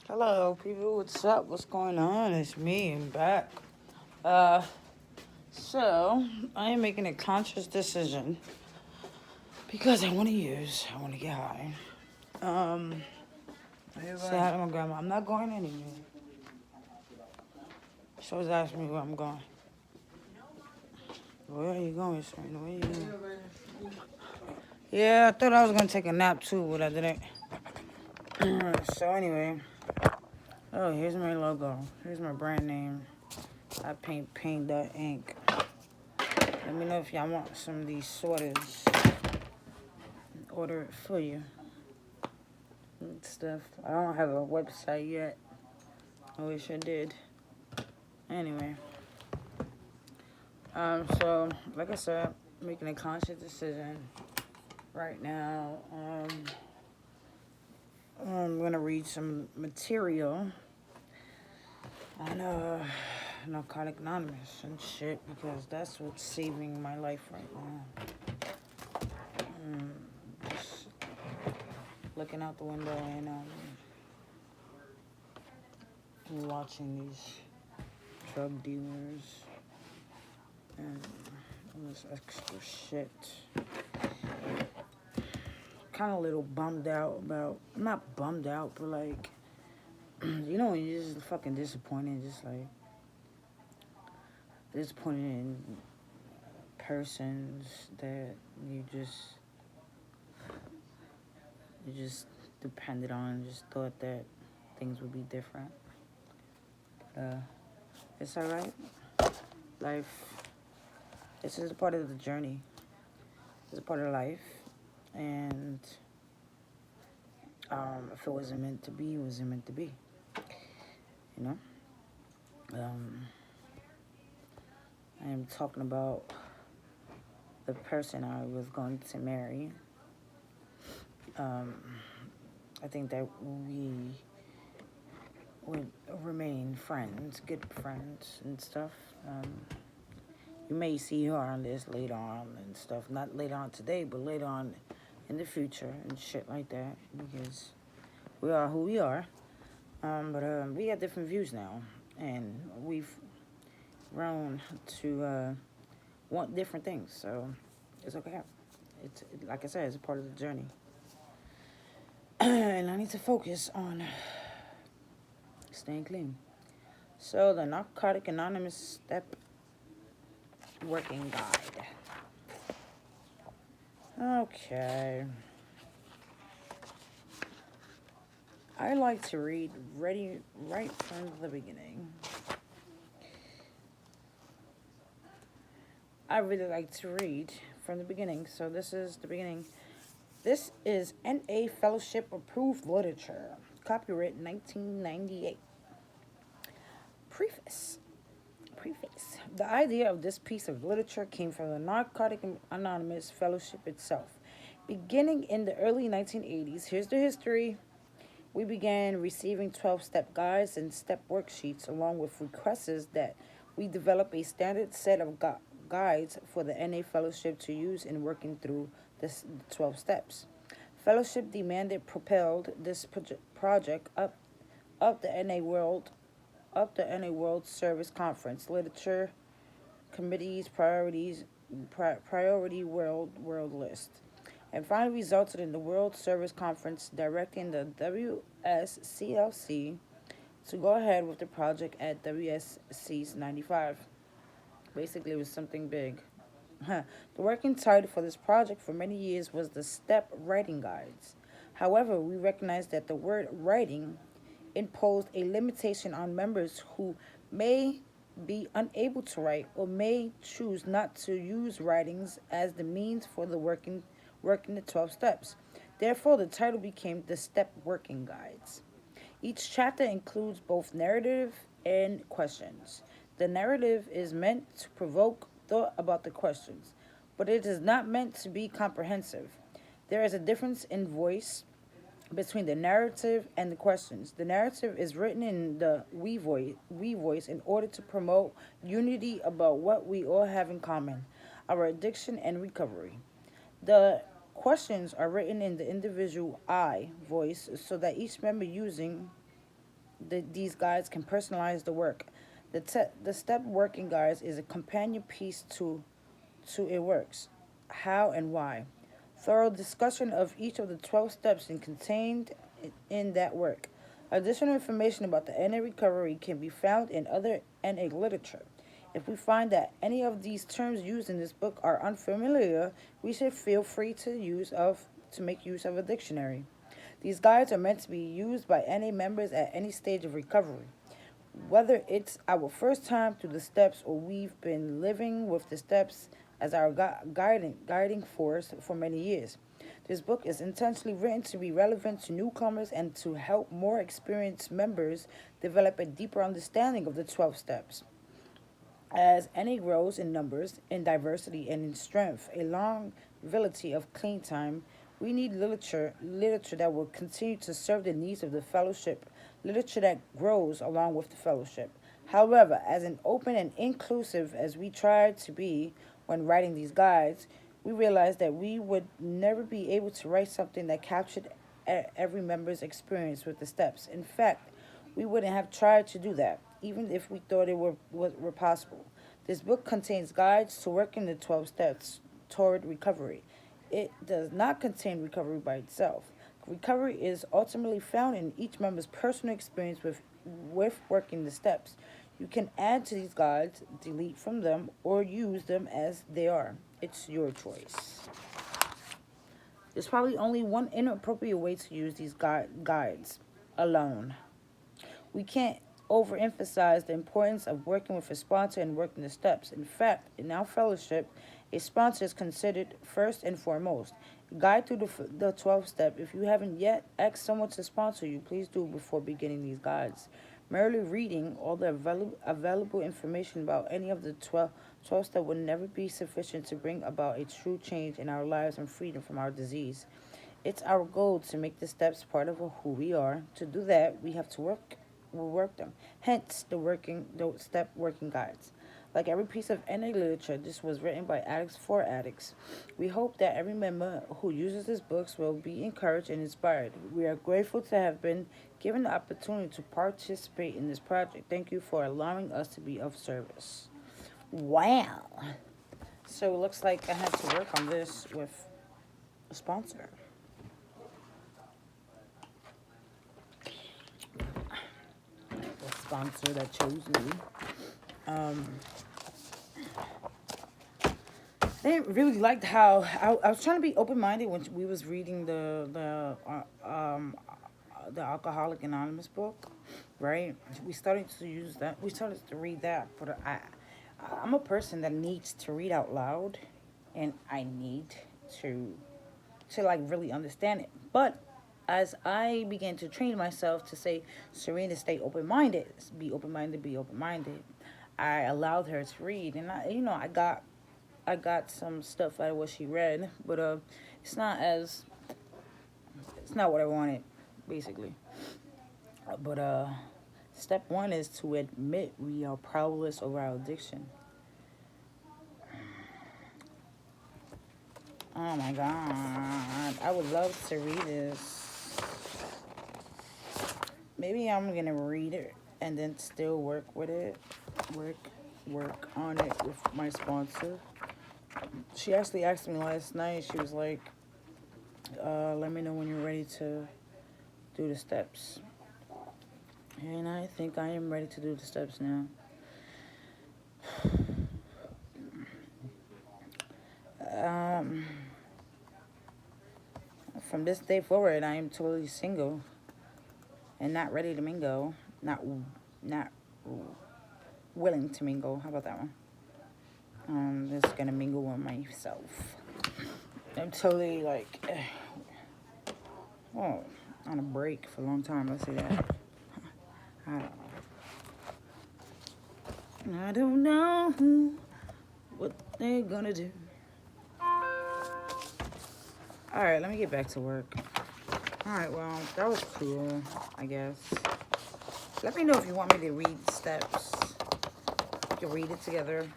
Hello, people. What's up? What's going on? It's me. I'm back. Uh, so I am making a conscious decision because I want to get high. Say hi to my grandma. I'm not going anywhere. She always asking me where I'm going. Where are you going, Serena? Where are you going? Yeah, I thought I was gonna take a nap too, but I didn't. So anyway, oh, here's my logo. Here's my brand name. I paint that ink. Let me know if y'all want some of these sweaters. Order it for you and stuff. I don't have a website yet. I wish I did. Anyway, so like I said, making a conscious decision right now. I'm gonna read some material on Narcotic Anonymous and shit because that's what's saving my life right now. Just looking out the window and watching these drug dealers and all this extra shit. Kind of a little bummed out about, I'm not bummed out, but like, you know when you're just fucking disappointed, just like, disappointed in persons that you just depended on, just thought that things would be different. It's alright. Life, this is a part of the journey. It's a part of life. And if it wasn't meant to be, it wasn't meant to be. You know? I am talking about the person I was going to marry. I think that we would remain friends, good friends and stuff. You may see her on this later on and stuff. Not later on today, but later on in the future and shit like that. Because we are who we are. But we have different views now. And we've grown to want different things. So it's okay. It's like I said, it's a part of the journey. And I need to focus on staying clean. So the Narcotic Anonymous Step Working Guide. Okay. I like to read right from the beginning. I really like to read from the beginning, so this is the beginning. This is NA Fellowship Approved Literature. Copyright 1998. Preface. The idea of this piece of literature came from the Narcotic Anonymous Fellowship itself. Beginning in the early 1980s, here's the history. We began receiving 12-step guides and step worksheets along with requests that we develop a standard set of guides for the NA Fellowship to use in working through the 12 steps. Fellowship demanded propelled this project up the NA World Service Conference literature committee's priority world list, and finally resulted in the World Service Conference directing the WSCLC to go ahead with the project at WSC's 95. Basically, it was something big. The working title for this project for many years was the Step Writing Guides. However, we recognized that the word writing imposed a limitation on members who may be unable to write or may choose not to use writings as the means for the working the 12 steps. Therefore, the title became the Step Working Guides. Each chapter includes both narrative and questions. The narrative is meant to provoke thought about the questions, but it is not meant to be comprehensive. There is a difference in voice between the narrative and the questions. The narrative is written in the we voice in order to promote unity about what we all have in common, our addiction and recovery. The questions are written in the individual I voice so that each member using these guides can personalize the work. The step working guides is a companion piece to it works, how and why. Thorough discussion of each of the 12 steps and contained in that work. Additional information about the NA recovery can be found in other NA literature. If we find that any of these terms used in this book are unfamiliar, we should feel free to make use of a dictionary. These guides are meant to be used by NA members at any stage of recovery. Whether it's our first time through the steps or we've been living with the steps as our guiding force for many years. This book is intentionally written to be relevant to newcomers and to help more experienced members develop a deeper understanding of the 12 steps. As NA grows in numbers, in diversity, and in strength, a longevity of clean time, we need literature that will continue to serve the needs of the fellowship, literature that grows along with the fellowship. However, as an open and inclusive as we try to be when writing these guides, we realized that we would never be able to write something that captured every member's experience with the steps. In fact, we wouldn't have tried to do that, even if we thought it were possible. This book contains guides to working the 12 steps toward recovery. It does not contain recovery by itself. Recovery is ultimately found in each member's personal experience with working the steps. You can add to these guides, delete from them, or use them as they are. It's your choice. There's probably only one inappropriate way to use these guides: alone. We can't overemphasize the importance of working with a sponsor and working the steps. In fact, in our fellowship, a sponsor is considered first and foremost. Guide through the 12 step. If you haven't yet asked someone to sponsor you, please do before beginning these guides. Merely reading all the available information about any of the 12 steps would never be sufficient to bring about a true change in our lives and freedom from our disease. It's our goal to make the steps part of who we are. To do that, we have to work them. Hence, the step working guides. Like every piece of NA literature, this was written by addicts for addicts. We hope that every member who uses these books will be encouraged and inspired. We are grateful to have been given the opportunity to participate in this project. Thank you for allowing us to be of service. Wow. So it looks like I had to work on this with a sponsor. The sponsor that chose me. I didn't really like how I was trying to be open-minded when we was reading the Alcoholic Anonymous book, right? We started to read that, but I'm a person that needs to read out loud, and I need to like really understand it. But as I began to train myself to say, Serena, stay open-minded, be open-minded, be open-minded, I allowed her to read, and I got some stuff out of what she read, but it's not what I wanted, basically. But step one is to admit we are powerless over our addiction. Oh my God, I would love to read this. Maybe I'm gonna read it and then still work with it, work on it with my sponsor. She actually asked me last night, she was like, let me know when you're ready to do the steps. And I think I am ready to do the steps now. From this day forward, I am totally single and not ready to mingle. Not willing to mingle. How about that one? Just gonna mingle with myself. I'm totally like, on a break for a long time. Let's say that. I don't know what they're gonna do. All right, let me get back to work. All right, well, that was cool, I guess. Let me know if you want me to read steps. We can read it together.